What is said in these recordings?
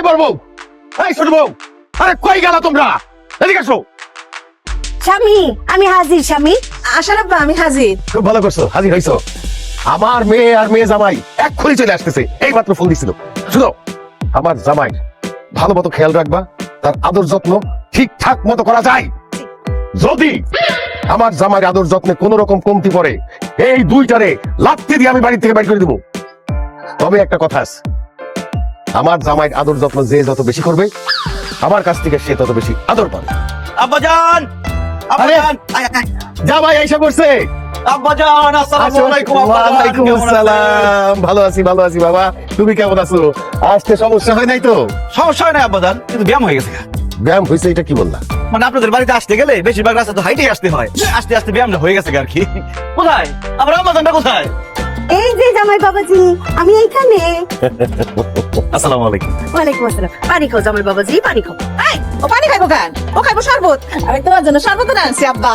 এই বড় বউ, এই ছোট বউ, আরে কই গেল তোমরা? এদিকে আসো। স্বামী আমি হাজির স্বামী। আশার আব্বা আমি হাজির। খুব ভালো করছো, হাজির হইছো। আমার মেয়ে আর মেয়ে জামাই এক্ষুনি চলে আসতেছে, এই মাত্র ফোন দিছিল। শুনো, আমার জামাই ভালো মতো খেয়াল রাখবা, তার আদর যত্ন ঠিকঠাক মতো করা যায়। যদি আমার জামাইয়ের আদর যত্নে কোন রকম কমতি পড়ে, এই দুইটারে লাথি দিয়ে আমি বাড়ি থেকে বাইর করে দিব। তবে একটা কথা আছে, আমার জামাইয়ের আদর যত্ন যে যত বেশি করবে, আমার কাছ থেকে সে তত বেশি আদর পাবে। আব্বাজান, আব্বাজান, জামাই আইসা করছে। আব্বাজান, আসসালামু আলাইকুম। ওয়ালাইকুম আসসালাম। ভালো আছি, ভালো আছি বাবা। তুমি কেমন আছো? আসতে সমস্যা হয় নাই তো? সমস্যা হয় না আব্বাজান, কিন্তু ব্যায়াম হয়ে গেছে। ব্যায়াম হয়েছে, এটা কি বললা? মানে আপনাদের বাড়িতে আসতে গেলে বেশিরভাগ রাস্তা তো হাইটেই আসতে হয়, আস্তে আস্তে ব্যায়ামটা হয়ে গেছে আর কি। কোথায় আমার আব্বাজানটা কোথায়? এই যে জামাই বাবাজি, আমি এইখানে। আসসালামু আলাইকুম। ওয়ালাইকুম আসসালাম। পানি খাও জামাই বাবাজি, পানি খাও। এই, ও পানি খাইবো কেন? ও খাইবো শরবত। আমি তোমার জন্য শরবত আনছি আব্বা।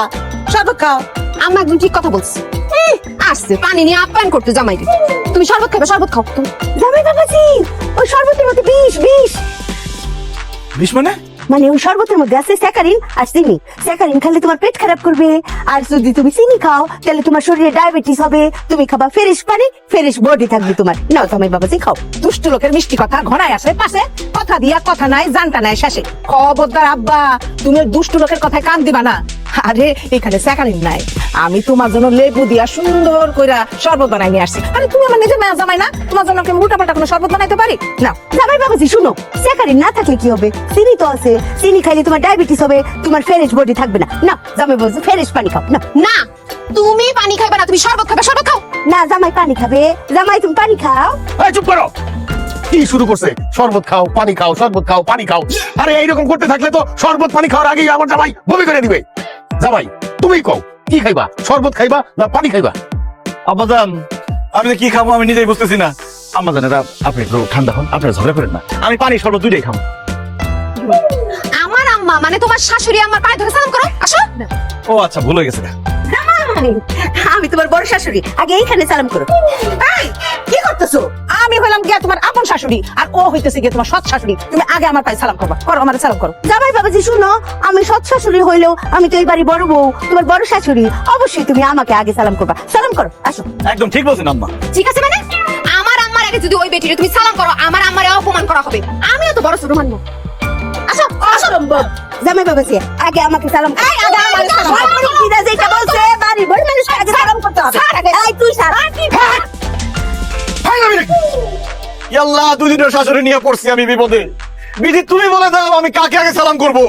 শরবত খাও। আম্মা একদম ঠিক কথা বলছে। আসছে পানি নিয়ে আপ্যায়ন করতে জামাই। তুমি শরবত খাবে, শরবত খাও। জামাই বাবাজি, ওই শরবতের মধ্যে বিষ বিষ। বিশ মানে? মানে ওই শরবতের মধ্যে আছে স্যাকারিন আর চিনি। স্যাকারিন খেলে তোমার পেট খারাপ করবে, আর যদি তুমি চিনি খাও তাহলে তোমার শরীরে ডায়াবেটিস হবে। তুমি খাবা ফ্রেশ পানি, ফ্রেশ বডি থাকবে তোমার। নাও জামাই বাবাজি খাও। দুষ্ট লোকের মিষ্টি কথা ঘনায় আসে পাশে, কথা দিয়া কথা নাই, জানটা নাই শেষে। খবরদার আব্বা, তুমি ওই দুষ্ট লোকের কথায় কান দিবা না। আরে এখানে স্যাকারিন নাই, আমি তোমার জন্য লেবু দিয়া সুন্দর কইরা শরবত বানাই নিয়ে আসছি। আরে তুমি আমার নিজের মেয়ে জামাই না, তোমার জন্য কি উল্টা পাল্টা কোনো শরবত বানাইতে পারি না? জামাই বাবাজি শুনো, স্যাকারিন না থাকলে কি হবে? চিনি তো আছে, চিনি খাইলে তোমার ডায়াবেটিস হবে, তোমার ফ্রেশ বডি থাকবে না। না জামাই বাবাজি, ফ্রেশ পানি খাও। না না তুমি পানি খাবে না, তুমি শরবত খাবে, শরবত খাও। না জামাই পানি খাবে। জামাই তুমি পানি খাও। এই চুপ করো। কি শুরু করছে? শরবত খাও, পানি খাও, শরবত খাও, পানি খাও। আরে এইরকম করতে থাকলে তো শরবত পানি খাওয়ার আগেই আমার জামাই বমি করে দিবে। জামাই তুমি কও, কি খাইবা? শরবত খাইবা না পানি খাইবা? আব্বাজান, আমি যে কি খাবো আমি নিজেই বুঝতেছি না। আম্মাজান, এটা আপনি একটু ঠান্ডা হন, আপনারা ঝগড়া করেন না। আমি পানি শরবত দুইটাই খাবো। আমার আম্মা মানে তোমার শাশুড়ি আমার পায়ে ধরে সালাম করো, আসো। ও আচ্ছা, ভুল হয়ে গেছে। আমি তোমার বড় শাশুড়ি, আগে এইখানে সালাম করো। এই, কি করতেছো? আমি হইলাম গিয়া তোমার আপন শাশুড়ি, আর ও হইতেছে গিয়া তোমার সৎ শাশুড়ি। তুমি আগে আমার পায়ে সালাম করবা, করো, আমার সালাম করো। জামাই বাবাজি শুনো, আমি সৎ শাশুড়ি হইলেও আমি তো এই বাড়ি বড় বউ, তোমার বড় শাশুড়ি। অবশ্যই তুমি আমাকে আগে সালাম করবা। সালাম করো, আসো। একদম ঠিক বলছেন আম্মা। ঠিক আছে মানে আমার আম্মার আগে যদি ওই বেটিরে তুমি সালাম করো, আমার আম্মারে অপমান করা হবে। আমিও তো বড় ছোট মানবো। আসো, আসো। জামাই বাবাজি আগে আমাকে সালাম করো। এই, আগে আমারে সালাম করো। বাড়ির কিরা যেটা বলছে, বাড়ির বড় মানুষকে আগে সালাম করতে হবে। এই তুই সালাম। ইয়াল্লাহ, দুদিনের শাশুড়ি নিয়ে পড়ছি আমি বিপদে। বিধি তুমি বলে দাও আমি কাকে আগে সালাম করবো?